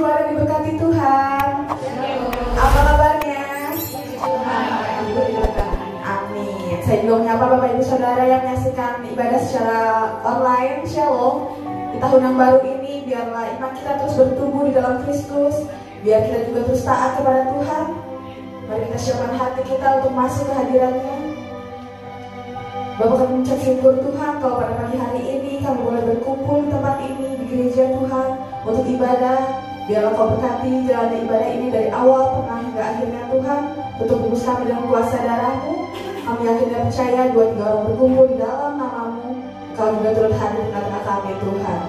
semua yang diberkati Tuhan. Apa kabarnya? Amin. Saya juga menyapa Bapak Ibu Saudara yang menyaksikan ibadah secara online. Shalom. Di tahun yang baru ini, biarlah iman kita terus bertumbuh di dalam Kristus. Biar kita juga terus taat kepada Tuhan. Mari kita siapkan hati kita untuk masuk ke hadirat-Nya. Bapak kami mengucap syukur Tuhan kalau pada pagi hari ini kami boleh berkumpul di tempat ini di gereja Tuhan untuk ibadah. Biarlah Kau berkati jalan ibadah ini dari awal tengah hingga akhirnya Tuhan. Tutup kudus kami dengan kuasa darah-Mu. Kami yakin dan percaya 2-3 orang berkumpul di dalam nama-Mu. Kau juga turut hadir di tengah-tengah kami Tuhan.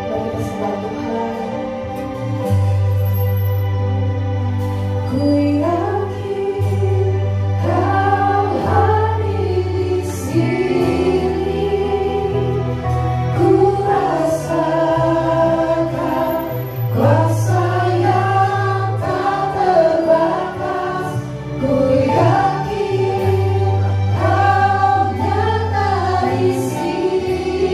Mari kita sembah Tuhan. Ku yakin Kau hadir di sini. Ku rasakan kuasa yang tak terbatas. Ku yakin Kau nyata di sini.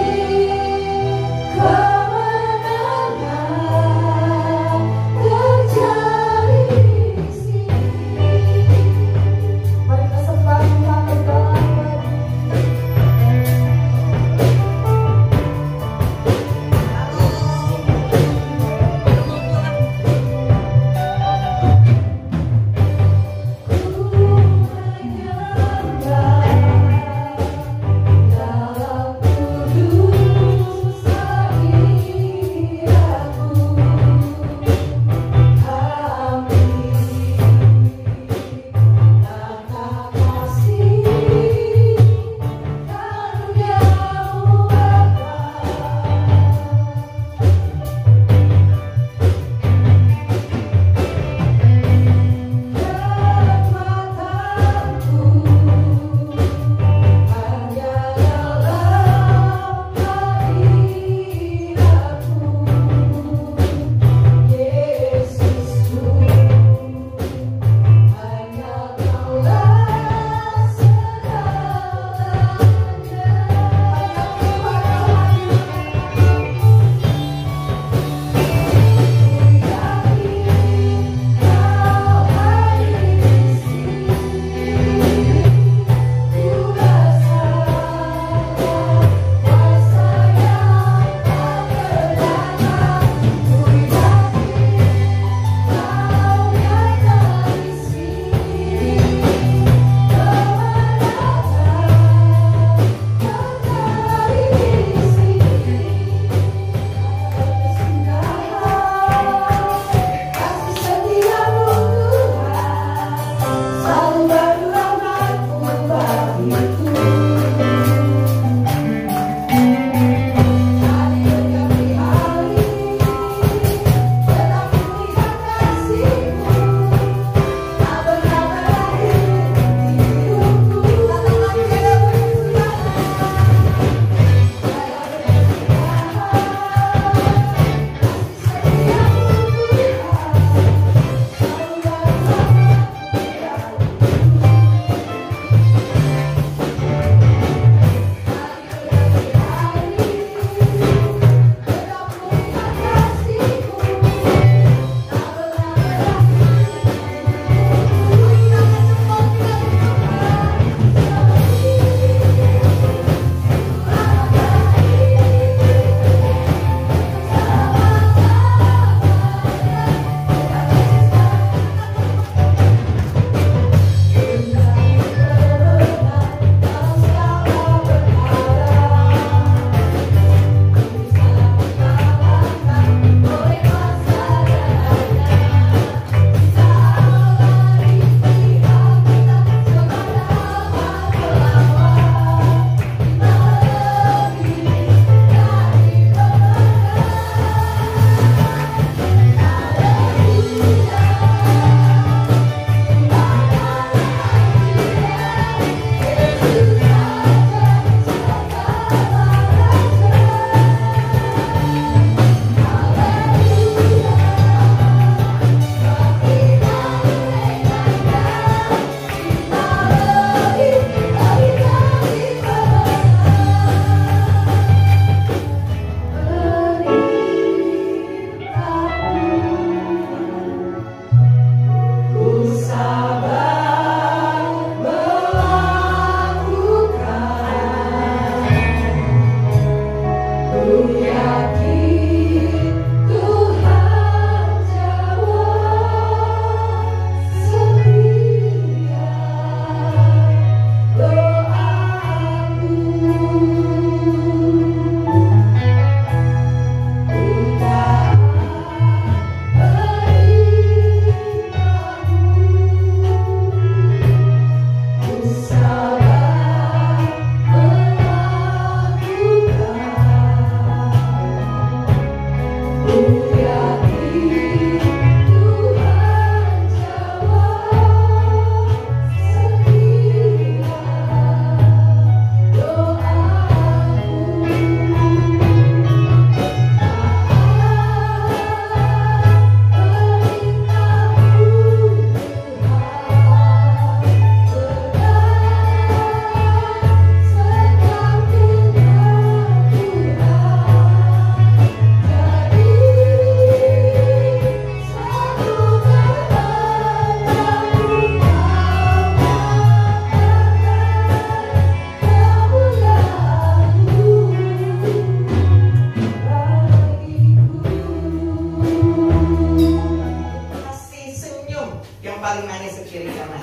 paling manis sekiri kanan.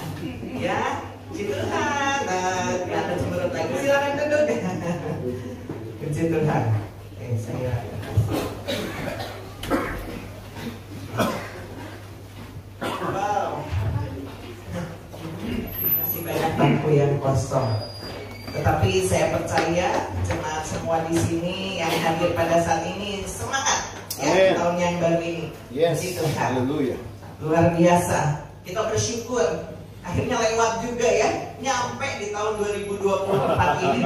Ya, puji Tuhan. Ada cemberut lagi. Silakan duduk. Puji Tuhan. Saya wow, masih banyak bangku yang kosong. Tetapi saya percaya jemaat semua di sini yang hadir pada saat ini semangat ya tahun yang baru ini. Puji Tuhan. Haleluya. Luar biasa. Kita bersyukur akhirnya lewat juga ya, nyampe di tahun 2024 ini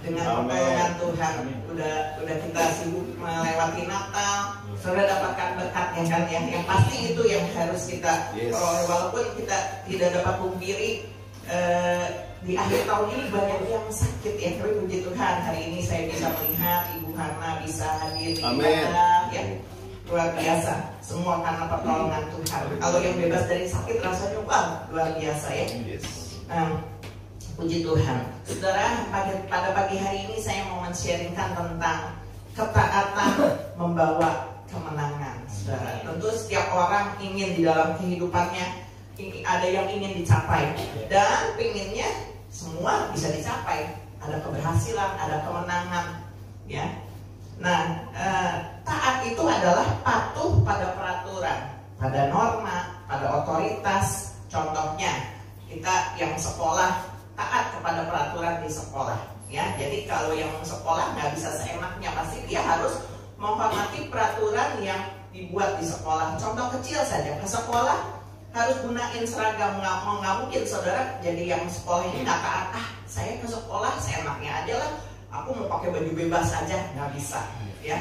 dengan pertolongan Tuhan. Udah kita sibuk melewati Natal, sudah dapatkan berkatnya kan ya. Yang pasti itu yang harus kita peroleh, walaupun kita tidak dapat pungkiri di akhir tahun ini banyak yang sakit ya. Tapi puji Tuhan hari ini saya bisa melihat Ibu Hana bisa hadir di ibadah ya. Luar biasa, semua karena pertolongan Tuhan. Kalau yang bebas dari sakit rasanya wah luar biasa ya. Puji Tuhan. Saudara, pada pagi hari ini saya mau men-sharingkan tentang ketaatan membawa kemenangan. Saudara, tentu setiap orang ingin di dalam kehidupannya ada yang ingin dicapai dan pinginnya semua bisa dicapai. Ada keberhasilan, ada kemenangan, ya. Nah, taat itu adalah patuh pada peraturan, pada norma, pada otoritas. Contohnya, kita yang sekolah taat kepada peraturan di sekolah, ya. Jadi kalau yang sekolah nggak bisa seenaknya, pasti dia harus menghormati peraturan yang dibuat di sekolah. Contoh kecil saja, ke sekolah harus gunain seragam. Nggak mungkin saudara jadi yang sekolah ini nggak taat. Saya ke sekolah seenaknya aja lah. Aku mau pakai baju bebas aja, nggak bisa, ya.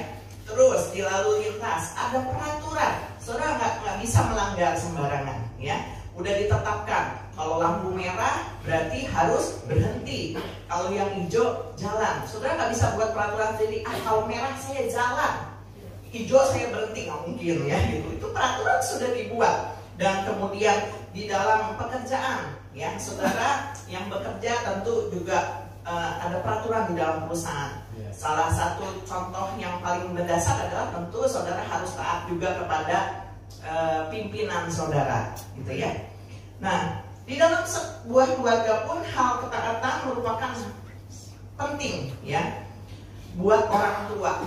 Terus di lalu lintas ada peraturan, saudara nggak bisa melanggar sembarangan, ya. Udah ditetapkan, kalau lampu merah berarti harus berhenti, kalau yang hijau jalan. Saudara nggak bisa buat peraturan sendiri. Kalau merah saya jalan, hijau saya berhenti, nggak mungkin, ya. Gitu. Itu peraturan sudah dibuat. Dan kemudian di dalam pekerjaan, ya, saudara yang bekerja tentu juga ada peraturan di dalam perusahaan. Salah satu contoh yang paling mendasar adalah tentu saudara harus taat juga kepada pimpinan saudara, gitu ya. Nah, di dalam sebuah keluarga pun hal ketaatan merupakan penting, ya, buat orang tua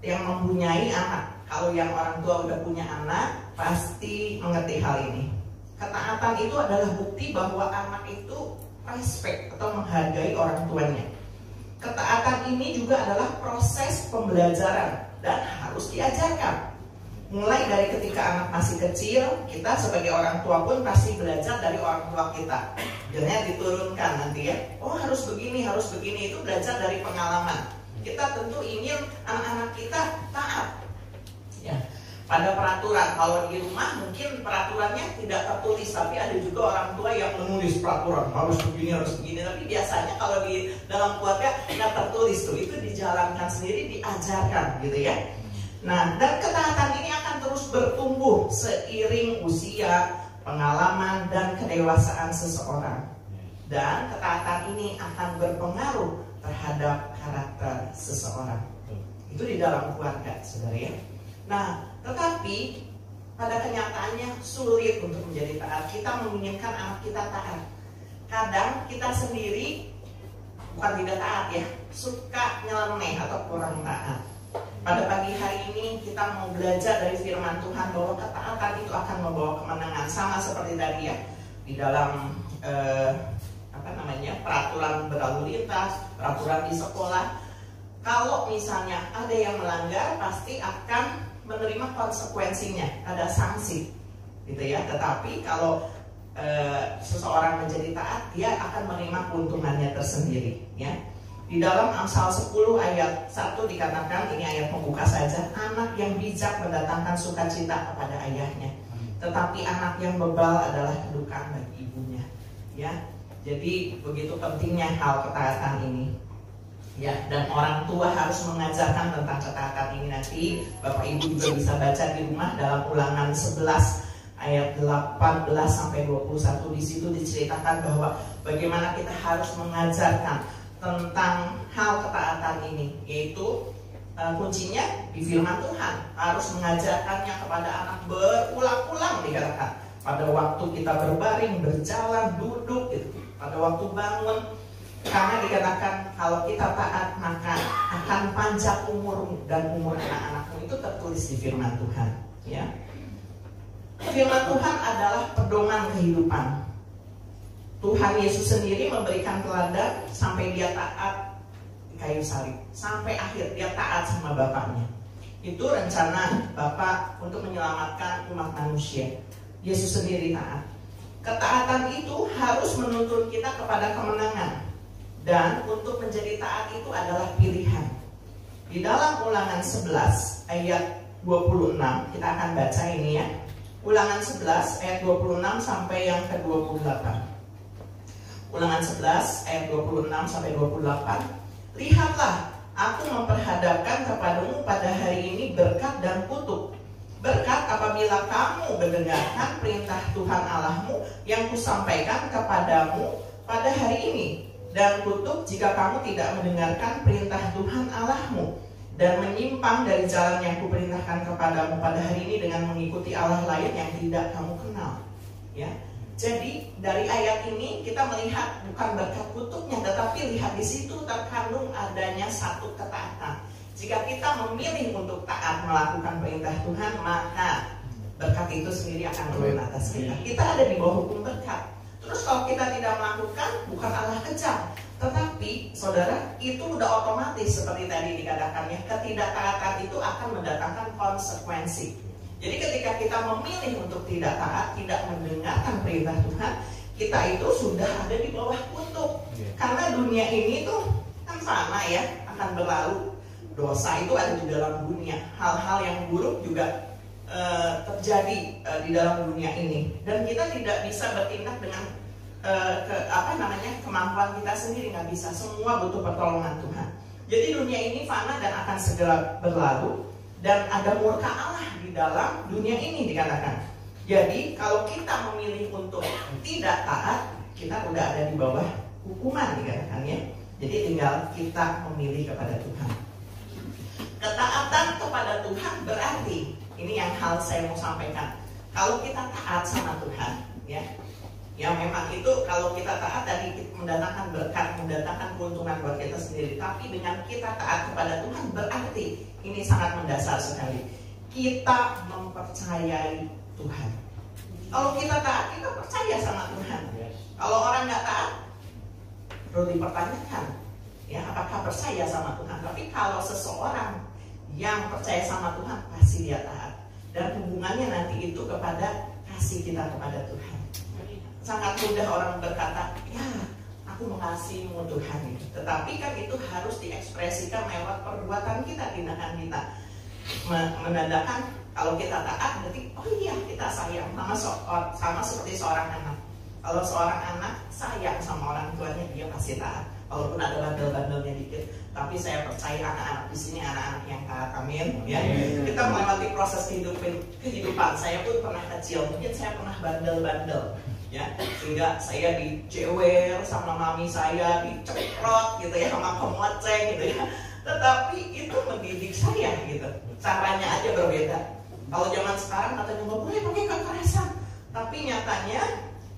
yang mempunyai anak. Kalau yang orang tua udah punya anak, pasti mengerti hal ini. Ketaatan itu adalah bukti bahwa anak itu respect atau menghargai orang tuanya. Ketaatan ini juga adalah proses pembelajaran dan harus diajarkan. Mulai dari ketika anak masih kecil, kita sebagai orang tua pun pasti belajar dari orang tua kita. Jangan diturunkan nanti ya. Oh harus begini, itu belajar dari pengalaman. Kita tentu ingin anak-anak kita taat, ya, pada peraturan. Kalau di rumah mungkin peraturannya tidak tertulis, tapi ada juga orang tua yang menulis peraturan harus begini. Tapi biasanya kalau di dalam keluarga nggak tertulis tuh, itu dijalankan sendiri, diajarkan, gitu ya. Nah, dan ketaatan ini akan terus bertumbuh seiring usia, pengalaman, dan kedewasaan seseorang. Dan ketaatan ini akan berpengaruh terhadap karakter seseorang. Itu di dalam keluarga, saudara ya. Nah, tetapi pada kenyataannya sulit untuk menjadi taat. Kita menginginkan anak kita taat. Kadang kita sendiri bukan tidak taat ya, suka nyeleneh atau kurang taat. Pada pagi hari ini kita mau belajar dari firman Tuhan bahwa ketaatan itu akan membawa kemenangan. Sama seperti tadi ya, di dalam peraturan berlalu lintas, peraturan di sekolah. Kalau misalnya ada yang melanggar, pasti akan menerima konsekuensinya, ada sanksi, gitu ya. Tetapi kalau seseorang menjadi taat, dia akan menerima keuntungannya tersendiri, ya. Di dalam Amsal 10 ayat 1 dikatakan, ini ayat pembuka saja, anak yang bijak mendatangkan sukacita kepada ayahnya, tetapi anak yang bebal adalah kedukaan bagi ibunya, ya. Jadi begitu pentingnya hal ketaatan ini. Ya, dan orang tua harus mengajarkan tentang ketaatan ini. Nanti Bapak Ibu juga bisa baca di rumah dalam Ulangan 11 ayat 18 sampai 21. Di situ diceritakan bahwa bagaimana kita harus mengajarkan tentang hal ketaatan ini, yaitu kuncinya di firman Tuhan. Harus mengajarkannya kepada anak berulang-ulang, dikatakan pada waktu kita berbaring, berjalan, duduk, gitu. Pada waktu bangun. Karena dikatakan kalau kita taat maka akan panjang umurmu dan umur anak-anakmu, itu tertulis di firman Tuhan. Ya. Firman Tuhan adalah pedoman kehidupan. Tuhan Yesus sendiri memberikan teladan sampai dia taat di kayu salib, sampai akhir dia taat sama Bapaknya. Itu rencana Bapa untuk menyelamatkan umat manusia. Yesus sendiri taat. Ketaatan itu harus menuntun kita kepada kemenangan. Dan untuk menjadi taat itu adalah pilihan. Di dalam Ulangan 11 ayat 26, kita akan baca ini ya. Ulangan 11 ayat 26 sampai yang ke-28. Ulangan 11 ayat 26 sampai 28. Lihatlah, aku memperhadapkan kepadamu pada hari ini berkat dan kutuk. Berkat apabila kamu mendengarkan perintah Tuhan Allahmu yang kusampaikan kepadamu pada hari ini. Dan kutuk jika kamu tidak mendengarkan perintah Tuhan Allahmu dan menyimpang dari jalan yang kuperintahkan kepadamu pada hari ini dengan mengikuti Allah lain yang tidak kamu kenal. Ya. Jadi dari ayat ini kita melihat bukan berkat kutuknya, tetapi lihat di situ terkandung adanya satu ketaatan. Jika kita memilih untuk taat melakukan perintah Tuhan, maka berkat itu sendiri akan turun atas kita. Kita ada di bawah hukum berkat. Terus kalau kita tidak melakukan, bukan Allah kejam, tetapi saudara, itu udah otomatis seperti tadi dikatakannya, ketidaktaatan itu akan mendatangkan konsekuensi. Jadi ketika kita memilih untuk tidak taat, tidak mendengarkan perintah Tuhan, kita itu sudah ada di bawah kutuk. Karena dunia ini tuh kan fana ya, akan berlalu. Dosa itu ada di dalam dunia. Hal-hal yang buruk juga terjadi di dalam dunia ini. Dan kita tidak bisa bertindak dengan kemampuan kita sendiri, nggak bisa. Semua butuh pertolongan Tuhan. Jadi dunia ini fana dan akan segera berlalu. Dan ada murka Allah di dalam dunia ini dikatakan. Jadi kalau kita memilih untuk tidak taat, kita udah ada di bawah hukuman dikatakan ya. Jadi tinggal kita memilih kepada Tuhan. Ketaatan kepada Tuhan berarti, ini yang hal saya mau sampaikan. Kalau kita taat sama Tuhan, ya memang itu kalau kita taat tadi mendatangkan berkat, mendatangkan keuntungan buat kita sendiri. Tapi dengan kita taat kepada Tuhan berarti ini sangat mendasar sekali. Kita mempercayai Tuhan. Kalau kita taat, kita percaya sama Tuhan. Kalau orang nggak taat, perlu dipertanyakan, ya apakah percaya sama Tuhan. Tapi kalau seseorang yang percaya sama Tuhan, pasti dia taat. Dan hubungannya nanti itu kepada kasih kita kepada Tuhan. Sangat mudah orang berkata, ya aku mengasihimu Tuhan. Tetapi kan itu harus diekspresikan lewat perbuatan kita, tindakan kita. Menandakan kalau kita taat, berarti oh iya kita sayang sama seperti seorang anak. Kalau seorang anak sayang sama orang tuanya, dia pasti taat. Walaupun ada bandel-bandelnya dikit, tapi saya percaya anak-anak di sini anak-anak yang taat, amin. Ya, kita melewati proses kehidupan. Saya pun pernah kecil, mungkin saya pernah bandel-bandel, ya, sehingga saya dijewer sama mami saya, dicekrot gitu ya, sama pemoceng gitu ya. Tetapi itu mendidik saya gitu. Caranya aja berbeda. Kalau zaman sekarang katanya nggak boleh pakai kekerasan, tapi nyatanya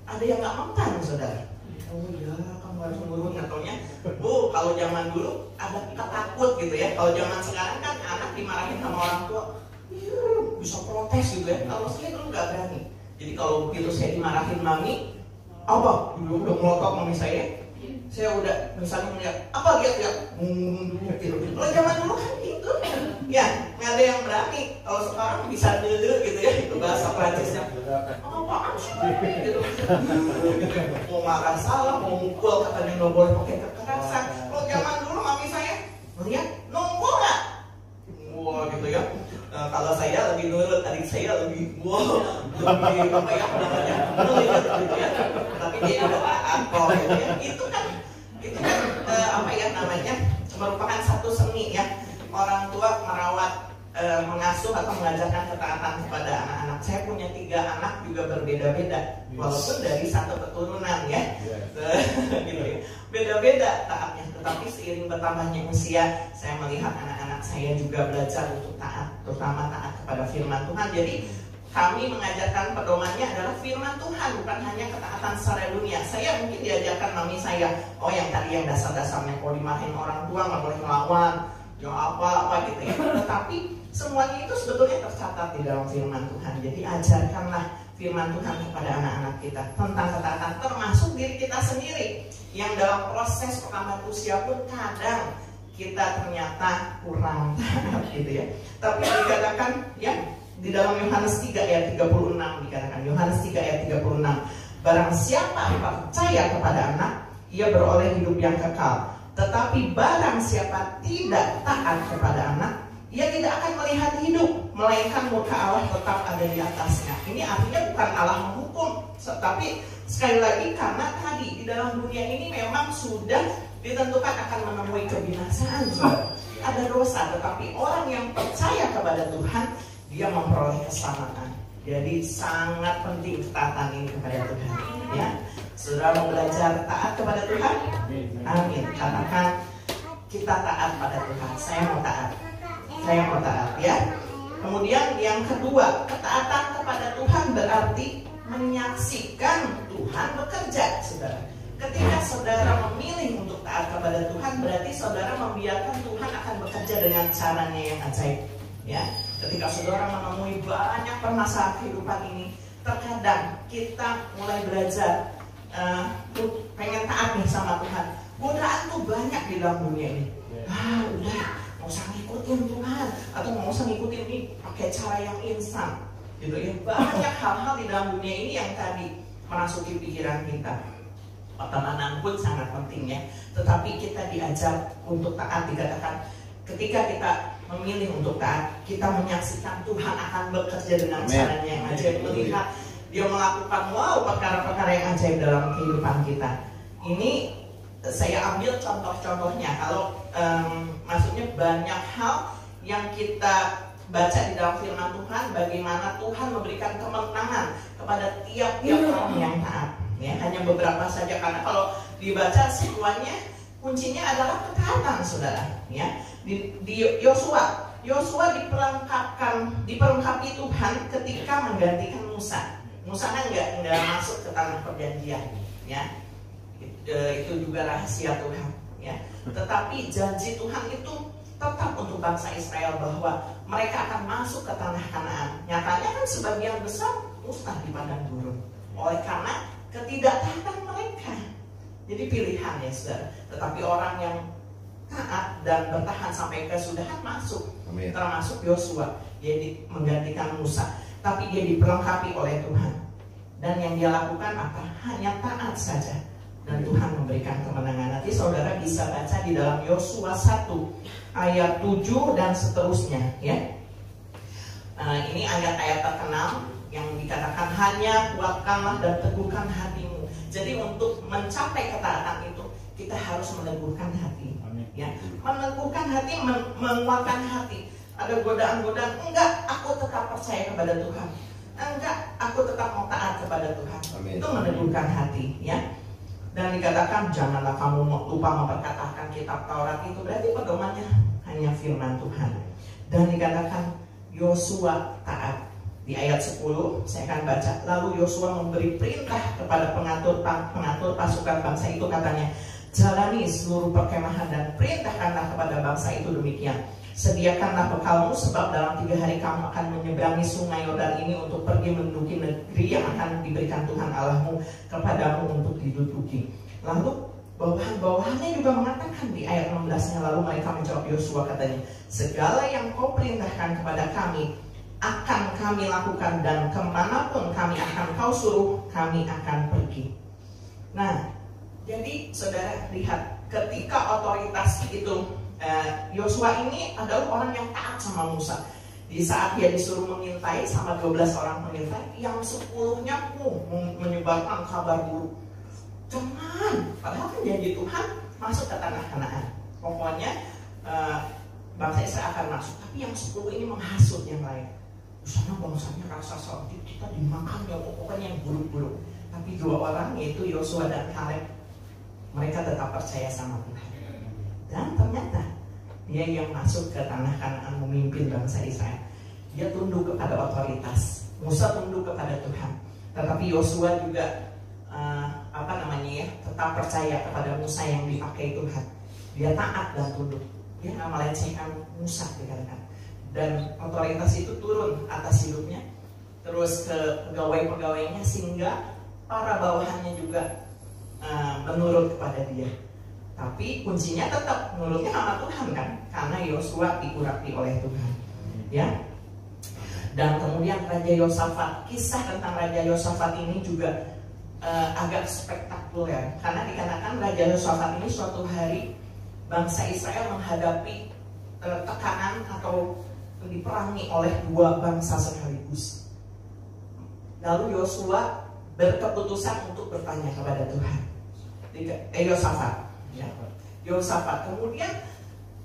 ada yang nggak mempan, saudara. Oh iya, kamu harus menurun katanya. Kalau zaman dulu ada kita takut gitu ya. Kalau zaman sekarang kan anak dimarahin sama orang tua, bisa protes gitu ya. Kalau saya dulu nggak berani. Jadi kalau begitu saya dimarahin mami, apa? Dulu udah melotot mami saya udah misalnya melihat apa lihat gitu. Kalau zaman dulu kan gitu, ya nggak ada yang berani. Kalau sekarang bisa dulu gitu ya, itu bahasa Prancisnya. Apaan sih gitu. Mau marah salah, mau mukul katanya nggak boleh pakai kekerasan. Kalau zaman dulu mami saya melihat nunggu nggak, wah gitu ya. Kalau saya lebih nurut, adik saya lebih lebih apa ya namanya, gitu ya. Tapi dia juga taat kok gitu ya. Itu kan apa ya namanya, merupakan satu seni ya. Orang tua merawat, mengasuh atau mengajarkan ketaatan kepada anak-anak. Saya punya 3 anak juga berbeda-beda, walaupun dari satu keturunan ya, gitu ya. Beda-beda taatnya. Tetapi seiring bertambahnya usia, saya melihat anak-anak saya juga belajar untuk taat, terutama taat kepada firman Tuhan. Jadi kami mengajarkan pedomannya adalah firman Tuhan, bukan hanya ketaatan secara dunia. Saya mungkin diajarkan mami saya, oh yang tadi yang dasar-dasarnya, kalau dimarahin orang tua nggak boleh melawan, yang apa gitu ya. Tetapi semuanya itu sebetulnya tercatat di dalam firman Tuhan. Jadi ajarkanlah firman Tuhan kepada anak-anak kita tentang ketaatan, termasuk diri kita sendiri yang dalam proses pertambahan usia pun kadang kita ternyata kurang taat gitu ya. Tapi dikatakan ya di dalam Yohanes 3 ayat 36 dikatakan, Yohanes 3 ayat 36, barang siapa percaya kepada anak, ia beroleh hidup yang kekal. Tetapi barang siapa tidak taat kepada anak, ia tidak akan melihat hidup, melainkan murka Allah tetap ada di atasnya. Ini artinya bukan Allah menghukum, tapi sekali lagi karena tadi di dalam dunia ini memang sudah ditentukan akan menemui kebinasaan. Ada dosa, tetapi orang yang percaya kepada Tuhan, dia memperoleh keselamatan. Jadi sangat penting ketaatan ini kepada Tuhan. Ya, saudara mau belajar taat kepada Tuhan? Amin. Katakan kita taat pada Tuhan. Saya mau taat. Saya mau taat ya. Kemudian yang kedua, ketaatan kepada Tuhan berarti menyaksikan Tuhan bekerja, saudara. Ketika saudara memilih untuk taat kepada Tuhan, berarti saudara membiarkan Tuhan akan bekerja dengan caranya yang ajaib. Ya, ketika saudara menemui banyak permasalahan kehidupan ini, terkadang kita mulai belajar pengen taat nih sama Tuhan. Godaan tuh banyak di dalam dunia ini. Udah, mau usah ngikutin Tuhan, atau mau usah ngikutin ini pakai cara yang instan, gitu ya. Banyak hal-hal di dalam dunia ini yang tadi merasuki pikiran kita. Pertemanan pun sangat penting ya. Tetapi kita diajar untuk taat. Dikatakan ketika kita memilih untuk taat, kita menyaksikan Tuhan akan bekerja dengan caranya yang ajaib. Melihat dia melakukan perkara-perkara yang ajaib dalam kehidupan kita. Ini saya ambil contoh-contohnya. Kalau maksudnya banyak hal yang kita baca di dalam firman Tuhan, bagaimana Tuhan memberikan kemenangan kepada tiap-tiap orang yang taat. Ya, hanya beberapa saja, karena kalau dibaca semuanya kuncinya adalah ketaatan, saudara. Ya, di Yosua diperlengkapi Tuhan ketika menggantikan Musa. Musa kan nggak masuk ke tanah perjanjian, ya. Itu juga rahasia Tuhan, ya. Tetapi janji Tuhan itu tetap untuk bangsa Israel bahwa mereka akan masuk ke tanah Kanaan. Nyatanya kan sebagian besar musnah di padang gurun oleh karena ketidaktaatan mereka. Jadi pilihan ya saudara. Tetapi orang yang taat dan bertahan sampai kesudahan masuk. Amin. Termasuk Yosua, dia menggantikan Musa, tapi dia diperlengkapi oleh Tuhan. Dan yang dia lakukan apa? Hanya taat saja. Dan Tuhan memberikan kemenangan. Nanti saudara bisa baca di dalam Yosua 1 ayat 7 dan seterusnya ya. Ini ayat-ayat terkenal yang dikatakan hanya kuatkanlah dan teguhkan hatimu. Jadi untuk mencapai ketaatan itu kita harus meneguhkan hati. Ya, meneguhkan hati, menguatkan hati. Ada godaan-godaan, enggak, aku tetap percaya kepada Tuhan. Enggak, aku tetap mau taat kepada Tuhan. Amin. Itu meneguhkan hati, ya. Dan dikatakan janganlah kamu lupa memperkatakan kitab Taurat itu, berarti pedomannya hanya firman Tuhan. Dan dikatakan Yosua taat. Di ayat 10 saya akan baca. Lalu Yosua memberi perintah kepada pengatur pasukan bangsa itu, katanya, jalani seluruh perkemahan dan perintahkanlah kepada bangsa itu demikian. Sediakanlah bekalmu, sebab dalam 3 hari kamu akan menyeberangi sungai Yordan ini untuk pergi menduduki negeri yang akan diberikan Tuhan Allahmu kepadamu untuk diduduki. Lalu bawahan-bawahannya juga mengatakan di ayat 16-nya, lalu mereka menjawab Yosua, katanya, segala yang kau perintahkan kepada kami akan kami lakukan, dan kemanapun kami akan kau suruh kami akan pergi. Nah, jadi saudara lihat, ketika otoritas itu Yosua ini adalah orang yang taat sama Musa. Di saat dia disuruh mengintai sama 12 orang pengintai, yang 10-nya menyebarkan kabar buruk. Jangan, padahal kan janji Tuhan masuk ke tanah Kanaan. Pokoknya bangsa Israel akan masuk, tapi yang 10 ini menghasut yang lain. Di sana bangsanya raksasa, kita dimakan ya, pokoknya yang buruk-buruk. Tapi 2 orang, yaitu Yosua dan Kaleb, mereka tetap percaya sama Tuhan. Dan ternyata dia yang masuk ke tanah Kanaan memimpin bangsa Israel. Dia tunduk kepada otoritas. Musa tunduk kepada Tuhan, tetapi Yosua juga tetap percaya kepada Musa yang dipakai Tuhan. Dia taat dan tunduk. Dia nggak melecehkan Musa dikatakan. Dan otoritas itu turun atas hidupnya, terus ke pegawai-pegawainya, sehingga para bawahannya juga menurut kepada dia. Tapi kuncinya tetap menurutnya sama Tuhan kan, karena Yosua diurapi oleh Tuhan. Ya. Dan kemudian Raja Yosafat, kisah tentang Raja Yosafat ini juga agak spektakuler, karena dikatakan Raja Yosafat ini suatu hari bangsa Israel menghadapi tekanan atau diperangi oleh dua bangsa sekaligus. Lalu Yosua berkeputusan untuk bertanya kepada Tuhan. Yosafat. Kemudian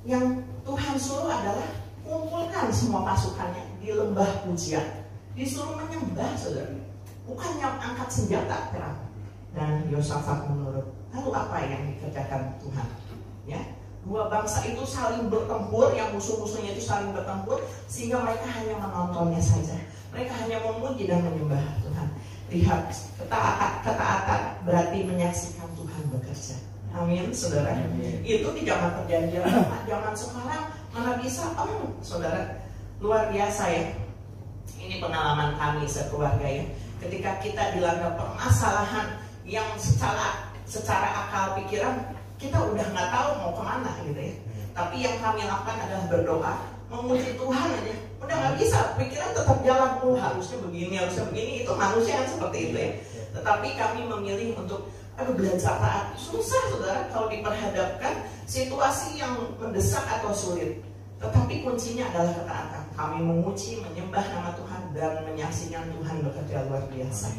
yang Tuhan suruh adalah kumpulkan semua pasukannya di lembah pujian. Disuruh menyembah, saudara. Bukannya angkat senjata perang. Dan Yosafat menurut. Lalu apa yang dikerjakan Tuhan? Ya, dua bangsa itu saling bertempur, yang musuh-musuhnya itu saling bertempur, sehingga mereka hanya menontonnya saja. Mereka hanya memuji dan menyembah Tuhan. Lihat, ketaatan berarti menyaksikan Tuhan bekerja. Amin, saudara. Itu di zaman perjanjian. Zaman sekarang mana bisa? Saudara, luar biasa ya. Ini pengalaman kami sekeluarga ya. Ketika kita dilanda permasalahan yang secara akal pikiran kita udah nggak tahu mau kemana gitu ya. Tapi yang kami lakukan adalah berdoa, memuji Tuhan aja. Udah nggak bisa, pikiran tetap jalan. Harusnya begini, itu manusia yang seperti itu ya. Tetapi kami memilih untuk belajar taat. Susah saudara kalau diperhadapkan situasi yang mendesak atau sulit. Tetapi kuncinya adalah ketaatan. Kami memuji, menyembah nama Tuhan, dan menyaksikan Tuhan bekerja luar biasa.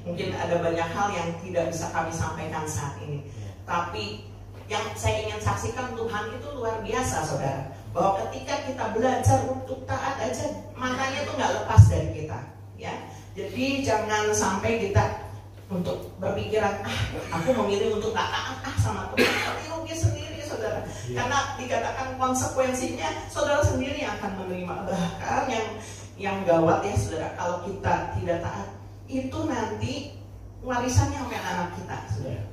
Mungkin ada banyak hal yang tidak bisa kami sampaikan saat ini, tapi yang saya ingin saksikan Tuhan itu luar biasa, saudara. Bahwa ketika kita belajar untuk taat aja, matanya itu nggak lepas dari kita, ya. Jadi jangan sampai kita untuk berpikiran, aku memilih untuk tak taat sama Tuhan, tapi rugi sendiri, saudara. Karena dikatakan konsekuensinya saudara sendiri yang akan menerima. Bahkan yang gawat ya, saudara, kalau kita tidak taat, itu nanti warisannya sampai anak kita, saudara.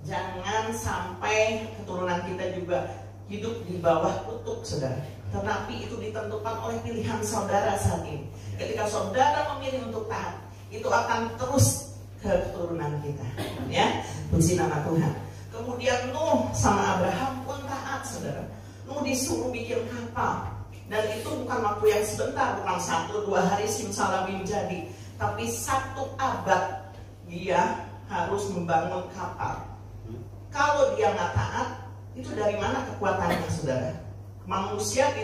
Jangan sampai keturunan kita juga hidup di bawah kutuk, saudara. Tetapi itu ditentukan oleh pilihan saudara saat ini. Ketika saudara memilih untuk taat, itu akan terus ke keturunan kita, ya. Puji nama Tuhan. Kemudian Nuh sama Abraham pun taat, saudara. Nuh disuruh bikin kapal, dan itu bukan waktu yang sebentar, bukan 1-2 hari simsalabim jadi, tapi 1 abad dia harus membangun kapal. Kalau dia nggak taat, itu dari mana kekuatannya, saudara? Manusia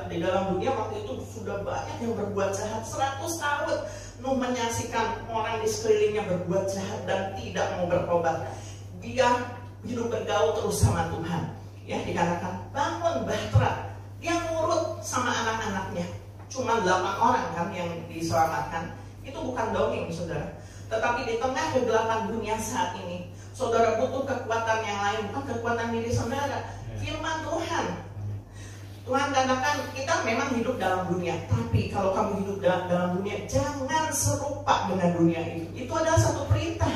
di dalam dunia waktu itu sudah banyak yang berbuat jahat. 100 tahun Nuh menyaksikan orang di sekelilingnya berbuat jahat dan tidak mau bertobat. Dia hidup bergaul terus sama Tuhan. Ya, dikatakan bangun bahtera. Dia nurut sama anak-anaknya. Cuma 8 orang kan yang diselamatkan. Itu bukan dongeng, saudara. Tetapi di tengah kegelapan dunia saat ini, saudara butuh kekuatan yang lain, bukan kekuatan diri saudara. Firman Tuhan. Tuhan katakan kita memang hidup dalam dunia, tapi kalau kamu hidup dalam dunia, jangan serupa dengan dunia itu. Itu adalah satu perintah,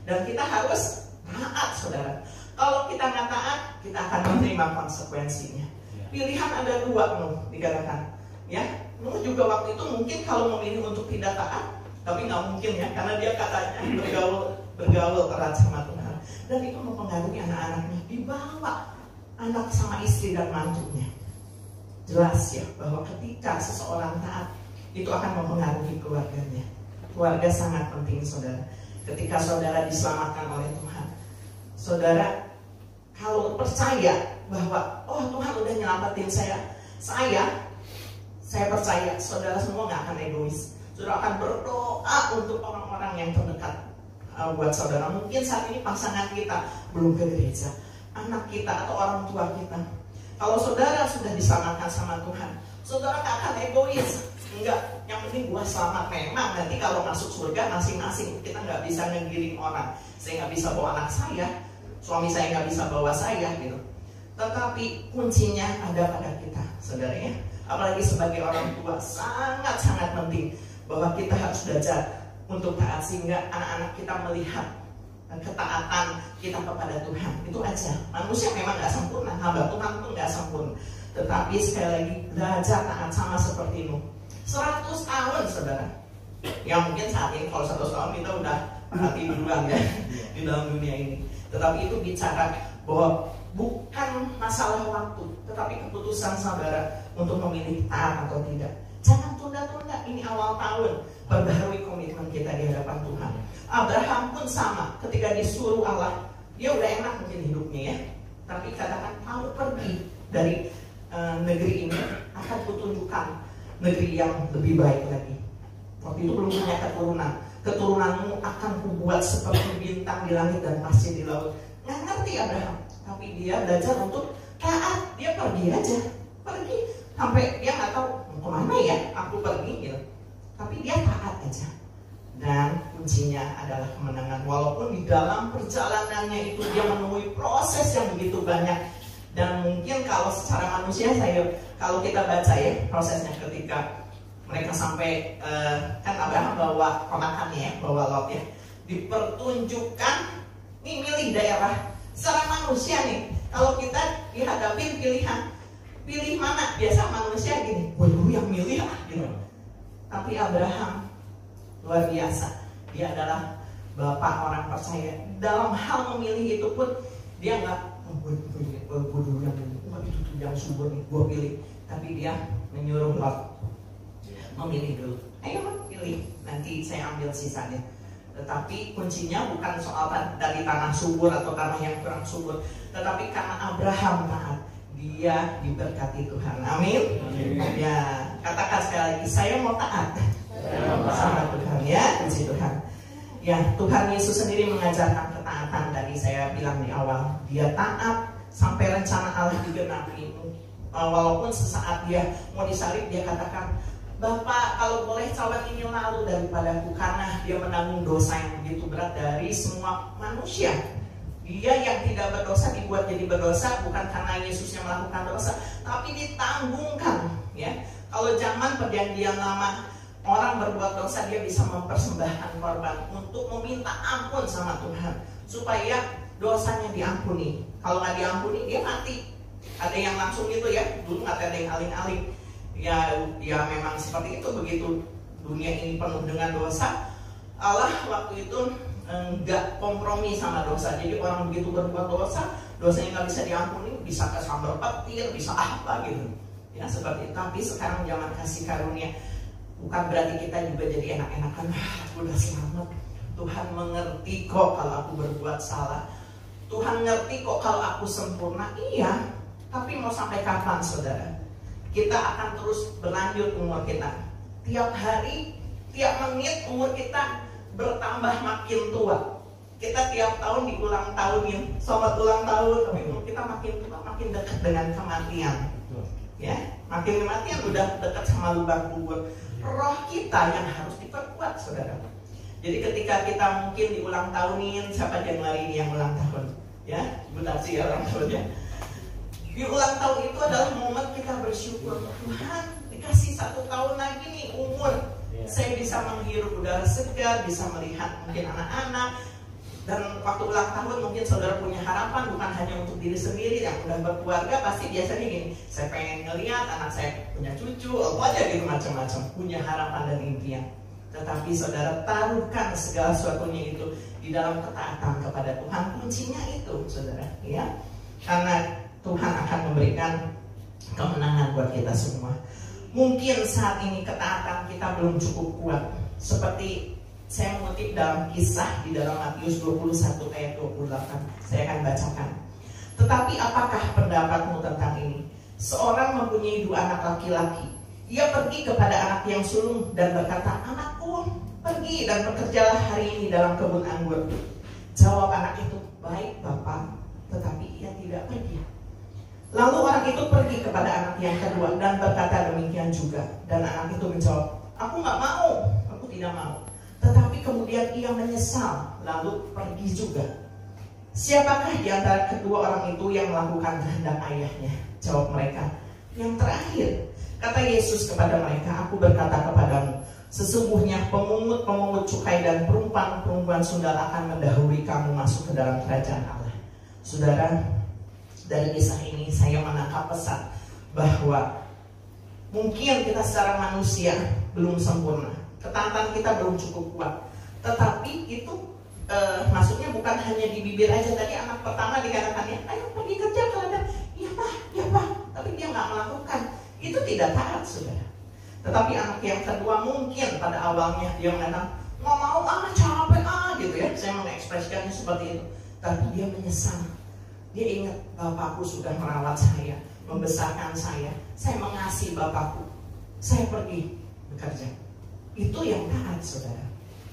dan kita harus taat, saudara. Kalau kita nggak taat, kita akan menerima konsekuensinya. Pilihan ada 2, Nuh dikatakan. Ya, Nuh juga waktu itu mungkin kalau memilih untuk tidak taat, tapi nggak mungkin ya, karena dia katanya bergaul erat sama Tuhan, dan itu mempengaruhi anak-anaknya. Dibawa anak sama istri dan mantunya. Jelas ya bahwa ketika seseorang taat, itu akan mempengaruhi keluarganya. Keluarga sangat penting, saudara. Ketika saudara diselamatkan oleh Tuhan, saudara kalau percaya bahwa Tuhan udah nyelamatin saya percaya saudara semua nggak akan egois. Saudara akan berdoa untuk orang-orang yang terdekat buat saudara. Mungkin saat ini pasangan kita belum ke gereja, anak kita atau orang tua kita. Kalau saudara sudah diselamatkan sama Tuhan, saudara gak akan egois. Enggak, yang penting gua selamat. Memang nanti kalau masuk surga masing-masing, kita nggak bisa ngegiring orang. Saya nggak bisa bawa anak saya, suami saya nggak bisa bawa saya gitu. Tetapi kuncinya ada pada kita, saudara ya. Apalagi sebagai orang tua, sangat-sangat penting bahwa kita harus belajar untuk taat sehingga anak-anak kita melihat ketaatan kita kepada Tuhan. Itu aja. Manusia memang nggak sempurna, hamba Tuhan pun nggak sempurna. Tetapi sekali lagi belajar taat sama seperti Nuh. 100 tahun saudara. Ya mungkin saat ini kalau 100 tahun kita udah mati duluan ya di dalam dunia ini. Tetapi itu bicara bahwa bukan masalah waktu, tetapi keputusan saudara untuk memilih taat atau tidak. Jangan tunda-tunda, ini awal tahun, perbaharui komitmen kita di hadapan Tuhan. Abraham pun sama, ketika disuruh Allah, dia udah enak mungkin hidupnya ya, tapi katakan kamu pergi dari negeri ini, akan kutunjukkan negeri yang lebih baik lagi. Waktu itu belum punya keturunan, keturunanmu akan kubuat seperti bintang di langit dan pasir di laut. Nggak ngerti Abraham, tapi dia belajar untuk taat. Dia pergi aja, pergi sampai dia nggak tahu mau kemana ya, aku pergi gitu. Tapi dia taat aja. Dan kuncinya adalah kemenangan. Walaupun di dalam perjalanannya itu dia menemui proses yang begitu banyak. Dan mungkin kalau secara manusia kalau kita baca ya prosesnya ketika mereka sampai kan Abraham bawa ponakannya ya, bawa Lot ya, dipertunjukkan nih milih daerah. Secara manusia nih, kalau kita dihadapin pilihan, pilih mana? Biasa manusia gini, waduh yang milih gitu. Tapi Abraham luar biasa, dia adalah bapak orang percaya. Dalam hal memilih itu pun dia nggak gue dulu yang pilih, itu tuh yang subur nih, gue pilih. Tapi dia menyuruh Lot memilih dulu. Ayo pilih, nanti saya ambil sisanya. Tetapi kuncinya bukan soal dari tanah subur atau tanah yang kurang subur, tetapi karena Abraham taat, dia diberkati Tuhan. Amin. Ya, katakan sekali lagi, saya mau taat sama Tuhan ya, puji Tuhan. Ya, Tuhan Yesus sendiri mengajarkan ketaatan. Tadi saya bilang di awal, dia taat sampai rencana Allah digenapi. Walaupun sesaat dia mau disalib, dia katakan, Bapak, kalau boleh cawan ini lalu daripadaku, karena dia menanggung dosa yang begitu berat dari semua manusia. Dia yang tidak berdosa dibuat jadi berdosa, bukan karena Yesus yang melakukan dosa, tapi ditanggungkan. Ya, kalau zaman perjanjian lama, orang berbuat dosa dia bisa mempersembahkan korban untuk meminta ampun sama Tuhan supaya dosanya diampuni. Kalau nggak diampuni dia mati. Ada yang langsung gitu ya, dulu nggak ada yang aling-aling. Ya memang seperti itu, begitu dunia ini penuh dengan dosa. Allah waktu itu nggak kompromi sama dosa. Jadi orang begitu berbuat dosa, dosanya nggak bisa diampuni, bisa kesambar petir, bisa apa gitu. Ya seperti itu. Tapi sekarang zaman kasih karunia, bukan berarti kita juga jadi enak-enakan. Aku udah selamat. Tuhan mengerti kok kalau aku berbuat salah. Tuhan ngerti kok kalau aku sempurna. Iya. Tapi mau sampai kapan saudara? Kita akan terus berlanjut umur kita. Tiap hari, tiap menit umur kita bertambah makin tua. Kita tiap tahun diulang tahunin. Selamat ulang tahun. Tapi umur kita makin tua, makin dekat dengan kematian. Ya, makin kematian udah dekat sama lubang kubur. Roh kita yang harus diperkuat, saudara. Jadi ketika kita mungkin diulang tahunin, siapa Januari ini yang ulang tahun? Ya, Bu Tarsi ya ulang tahunnya. Di ulang tahun itu adalah momen kita bersyukur. Tuhan dikasih 1 tahun lagi nih umur. Saya bisa menghirup udara segar, bisa melihat mungkin anak-anak. Dan waktu ulang tahun mungkin saudara punya harapan bukan hanya untuk diri sendiri. Yang udah berkeluarga pasti biasanya gini, saya pengen ngelihat anak saya punya cucu, apa aja gitu macam-macam, punya harapan dan impian. Tetapi saudara taruhkan segala sesuatunya itu di dalam ketaatan kepada Tuhan. Kuncinya itu saudara ya, karena Tuhan akan memberikan kemenangan buat kita semua. Mungkin saat ini ketaatan kita belum cukup kuat. Seperti saya mengutip dalam kisah di dalam Matius 21 ayat 28. Saya akan bacakan. Tetapi apakah pendapatmu tentang ini? Seorang mempunyai 2 anak laki-laki. Ia pergi kepada anak yang sulung dan berkata, anakku, pergi dan bekerjalah hari ini dalam kebun anggur. Jawab anak itu, baik Bapak, tetapi ia tidak pergi. Lalu orang itu pergi kepada anak yang kedua dan berkata demikian juga. Dan anak itu menjawab, aku nggak mau, aku tidak mau. Tetapi kemudian ia menyesal, lalu pergi juga. Siapakah di antara kedua orang itu yang melakukan kehendak ayahnya? Jawab mereka, yang terakhir. Kata Yesus kepada mereka, aku berkata kepadamu, Sesungguhnya pemungut-pemungut cukai dan perempuan-perempuan sundal akan mendahului kamu masuk ke dalam kerajaan Allah. Saudara, dari kisah ini saya menangkap pesan bahwa mungkin kita secara manusia belum sempurna, ketaatan kita belum cukup kuat, tetapi itu maksudnya bukan hanya di bibir aja. Tadi anak pertama dikatakannya, ayo pergi kerja ke ladang, iya pak, tapi dia nggak melakukan. Itu tidak taat, saudara. Tetapi anak yang kedua mungkin pada awalnya dia mengatakan, nggak mau capek gitu ya, saya mengekspresikannya seperti itu. Tapi dia menyesal. Dia ingat, bapakku sudah merawat saya, membesarkan saya mengasihi bapakku, saya pergi bekerja. Itu yang taat, saudara.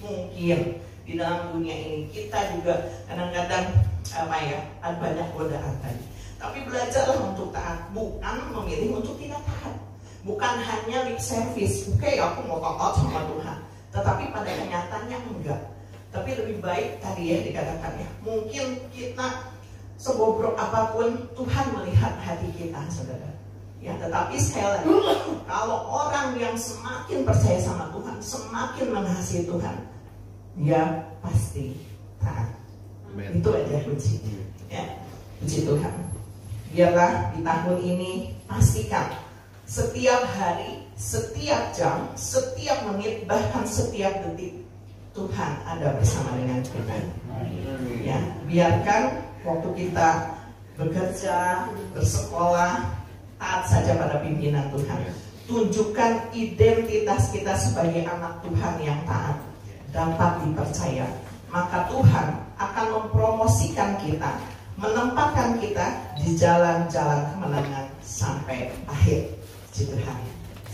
Mungkin di dalam dunia ini kita juga kadang-kadang ada banyak godaan tadi. Tapi belajarlah untuk taat, bukan memilih untuk tidak taat. Bukan hanya lip service, oke, aku mau taat sama Tuhan, tetapi pada kenyataannya enggak. Tapi lebih baik tadi ya dikatakannya, mungkin kita sebobrok apapun Tuhan melihat hati kita, saudara. Ya, tetapi sekali lagi, kalau orang yang semakin percaya sama Tuhan, semakin mengasihi Tuhan, dia pasti taat. Itu aja kunci. Ya, puji Tuhan. Biarlah di tahun ini pastikan setiap hari, setiap jam, setiap menit, bahkan setiap detik Tuhan ada bersama dengan kita. Ya, biarkan waktu kita bekerja, bersekolah, taat saja pada pimpinan Tuhan. Tunjukkan identitas kita sebagai anak Tuhan yang taat, dapat dipercaya. Maka Tuhan akan mempromosikan kita, menempatkan kita di jalan-jalan kemenangan sampai akhir. Puji Tuhan.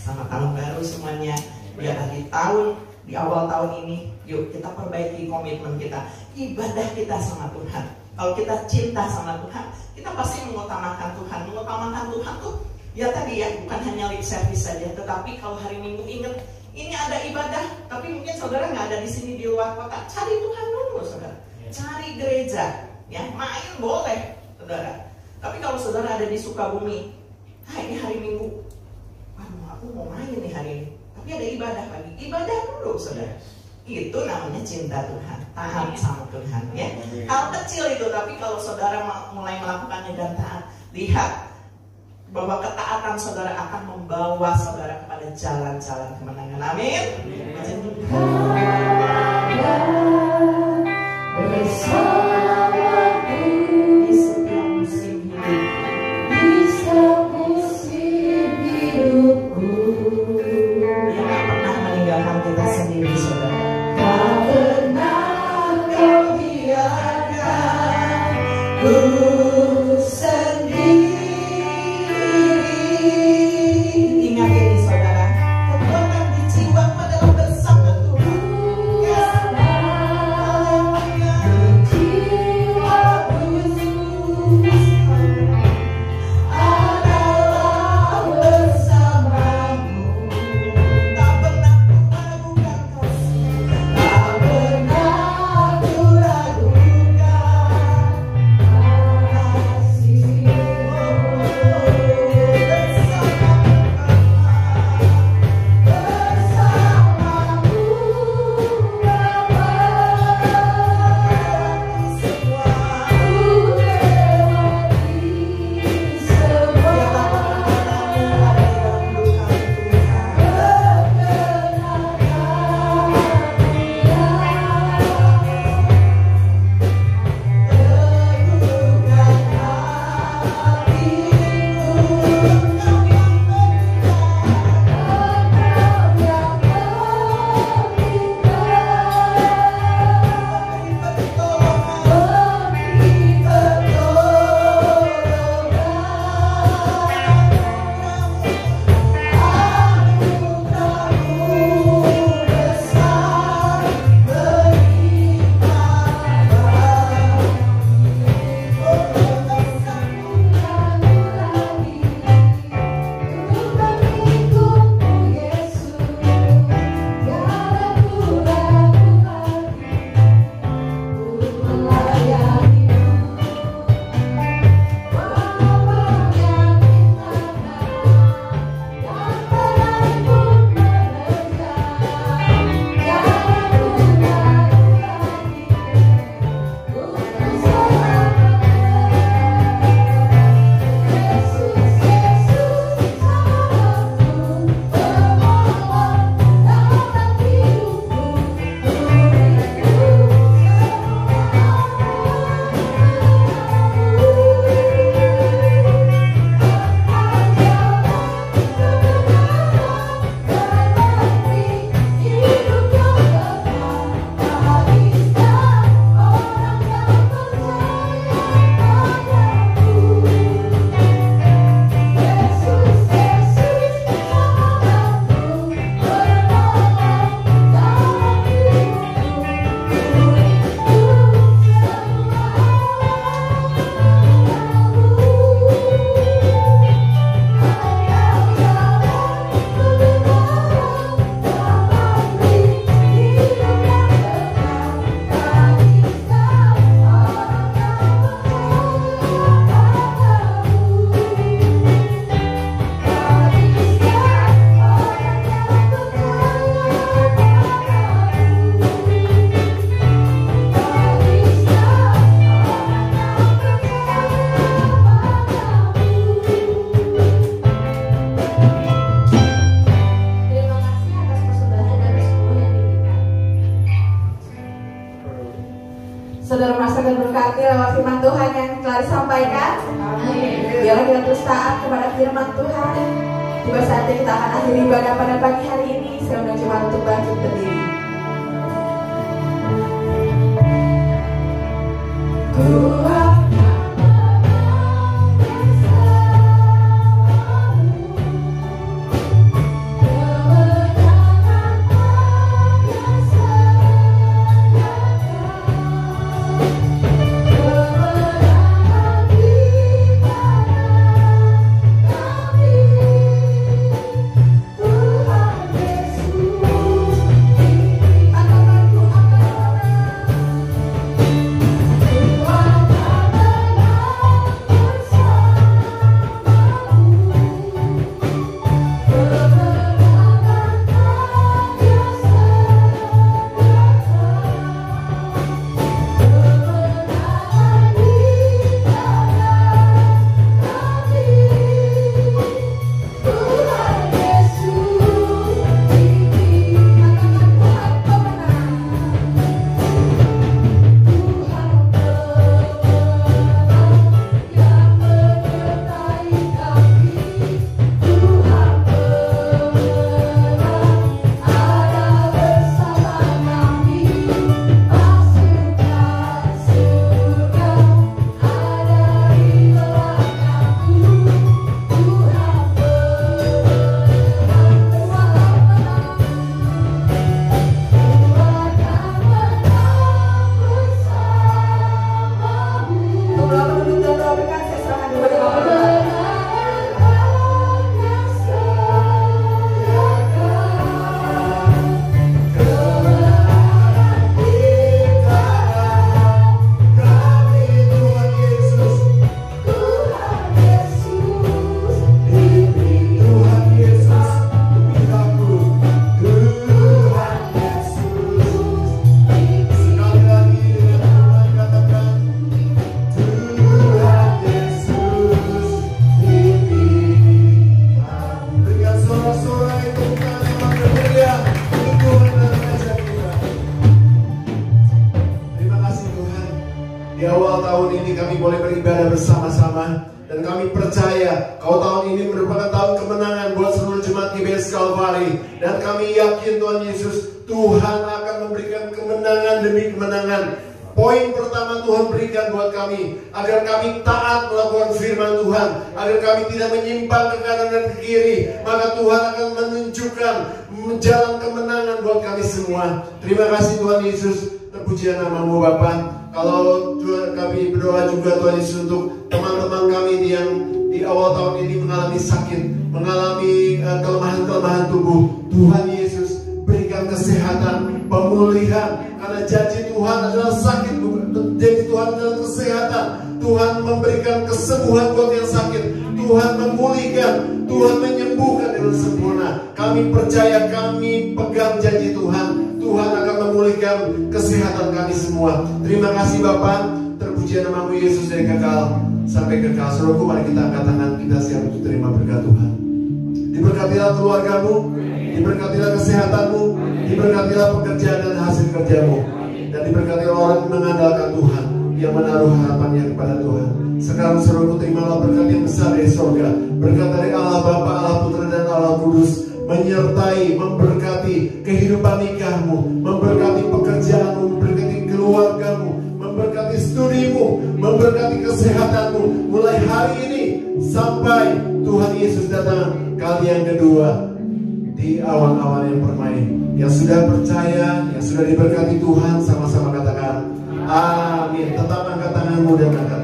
Selamat tahun baru semuanya. Biarlah di awal tahun ini, yuk kita perbaiki komitmen kita, ibadah kita sama Tuhan. Kalau kita cinta sama Tuhan, kita pasti mengutamakan Tuhan. Mengutamakan Tuhan tuh ya tadi ya, bukan hanya lip service saja, tetapi kalau hari Minggu ingat ini ada ibadah, tapi mungkin saudara nggak ada di sini di luar kota, cari Tuhan dulu, saudara. Cari gereja, ya main boleh, saudara. Tapi kalau saudara ada di Sukabumi, ini hari Minggu, aku mau main nih hari ini, tapi ada ibadah pagi, ibadah dulu, saudara. Itu namanya cinta Tuhan, taat sama Tuhan, ya. Hal kecil itu, tapi kalau saudara mulai melakukannya dan taat, lihat bahwa ketaatan saudara akan membawa saudara kepada jalan-jalan kemenangan. Amin. Di setiap musim hidup, di setiap musim hidupku, Dia tak pernah meninggalkan kita sendiri, saudara. Tak pernah Kau biarkan ku sendiri. Ingat ini, saudara, kekuatan di jiwamu adalah bersama Tuhan. saudara merasakan berkati lewat firman Tuhan yang telah disampaikan. Biarlah kita terus taat kepada firman Tuhan. Tiba saatnya kita akan akhiri ibadah pada pagi hari ini. Saya undang jemaat untuk bangkit berdiri. Tuhan Terima kasih Tuhan Yesus, terpujian namamu Bapa. Kalau Tuhan kami berdoa juga Tuhan Yesus untuk teman-teman kami yang di awal tahun ini mengalami sakit, mengalami kelemahan-kelemahan tubuh. Tuhan Yesus berikan kesehatan, pemulihan, karena janji Tuhan adalah sakit, janji Tuhan adalah kesehatan. Tuhan memberikan kesembuhan buat yang sakit, Tuhan memulihkan, Tuhan menyembuhkan dengan sempurna. Kami percaya, kami pegang janji Tuhan. Tuhan akan memulihkan kesehatan kami semua. Terima kasih Bapa, terpujian namamu Yesus dari kekal sampai kekal. Saudaraku, mari kita angkat tangan, kita siap untuk terima berkat Tuhan. Diberkatilah keluargamu, diberkatilah kesehatanmu, diberkatilah pekerjaan dan hasil kerjamu, dan diberkatilah orang yang mengandalkan Tuhan, yang menaruh harapannya kepada Tuhan. Sekarang saudaraku, terimalah berkat yang besar dari surga, berkat dari Allah Bapa, Allah Putra dan Allah Kudus, menyertai, memberkati kehidupan nikahmu, memberkati pekerjaanmu, memberkati keluargamu, memberkati studimu, memberkati kesehatanmu mulai hari ini sampai Tuhan Yesus datang kali yang kedua di awan-awan yang permai. Yang sudah percaya, yang sudah diberkati Tuhan, sama-sama katakan amin. Tetap angkat tanganmu dan angkat